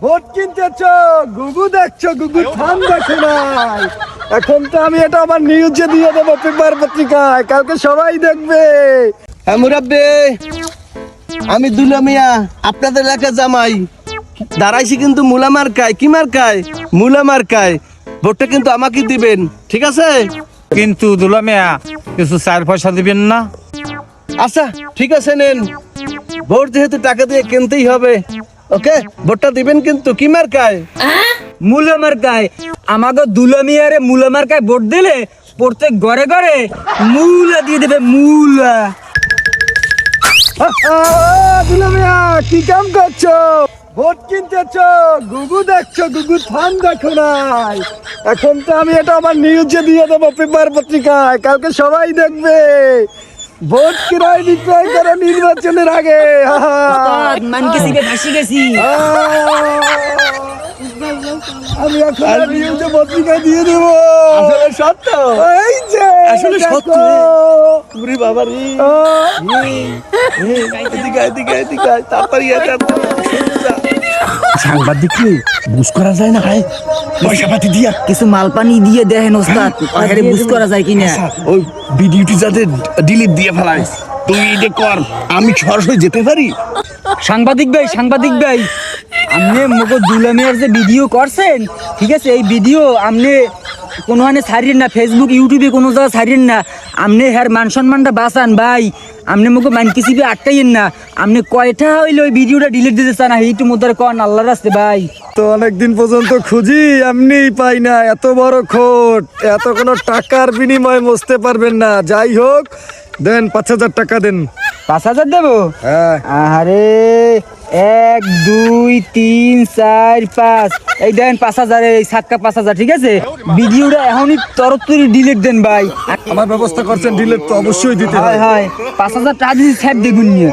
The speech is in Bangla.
ভোট কিনতেছ, গুগু দেখছো, গুগু থান দেখো নাই। এখন তো আমি এটা আবার নিউজে দিয়ে দেবো, পেপার পত্রিকায়, কালকে সবাই দেখবে। হ্যাঁ মুরাব্বে, আমি দুলা মিয়া আপনাদের এলাকা জামাই দাঁড়াইছি কিন্তু মুলা মার্কায়। কি মার্কায়? মুলা মার্কায়। ভোটটা কিন্তু আমাকে দিবেন, ঠিক আছে? কিন্তু দুলা মিয়া কিছু 4 পয়সা দিবেন না? আচ্ছা ঠিক আছে, নেন। ভোট যেহেতু টাকা দিয়ে কিনতেই হবে, ওকে, ভোটটা দিবেন কিন্তু। কি মার্কায়? মুলা মার্কায়। আমাকে দুলা মিয়ারে মুলা মার্কায় ভোট দিলে প্রত্যেক ঘরে ঘরে মুলা দিয়ে দেবে, মুলা। দুলা মিয়া কি কাম করছো? ভোট কিনতেছ, গুগু দেখছো, গুগু থান দেখো নাই। এখন তো আমি এটা আবার নিউজে দিয়ে দেবো, পেপার পত্রিকায়, কালকে সবাই দেখবে। ভোট ক্রয় বিক্রয় করে নির্বাচনের আগে। মানকে সিবে ফাঁসি গেছি। আমি এখন নিউজে পত্রিকায় দিয়ে দেবো। আসলে সত্য, এই যে আসলে সত্য। দেখো। ওরে বাবা রে, এদিকে এদিকে এদিকে আয়, তাড়াতাড়ি আয়, তাড়াতাড়ি। সাংবাদিক বুঝ করা যায় না ভাই, পয়সা পাতি দিয়া কিছু মাল পানি দিয়ে দেখেন ওস্তাদ, আরে বুঝ করা যায় কিনা। ওই ভিডিওটি যাতে ডিলিট দিয়ে ফেলায়, তুই এটা কর, আমি সরাসরি যেতে পারি। সাংবাদিক ভাই, আপনি মগো দুলা মিয়ার যে ভিডিও করছেন, ঠিক আছে, এই ভিডিও আপনি কোনো হানে ছাড়েন না, ফেসবুক ইউটিউবে কোনো জায়গা ছাড়েন না। আপনি হ্যার মান সম্মানটা বাঁচান ভাই। আপনি মগো মানকি সিবি আটকাইয়েন না। আপনি কয়টা হইলে ওই ভিডিওটা ডিলিট দিতে চান, এইটু মধ্যে কন আল্লাহর রাস্তে ভাই। তো অনেকদিন পর্যন্ত খুঁজি, এমনিই পাই না। এত বড় খোট, এত কোনো টাকার বিনিময়ে মুছতে পারবেন না। যাই হোক, দেন 5,000 টাকা দেন। 5,000 দেবো? হ্যাঁ। আরে 1 2 3 4 5, এই দেন 5,000, এই সাতকা 5,000, ঠিক আছে? ভিডিওটা এখনই তরতুরি ডিলিট দেন ভাই। আমার ব্যবস্থা করছেন, ডিলেট তো অবশ্যই দিতে হয় হয়। 5,000 টাকা দিয়েছি, স্যাপ দেখুন নিয়ে।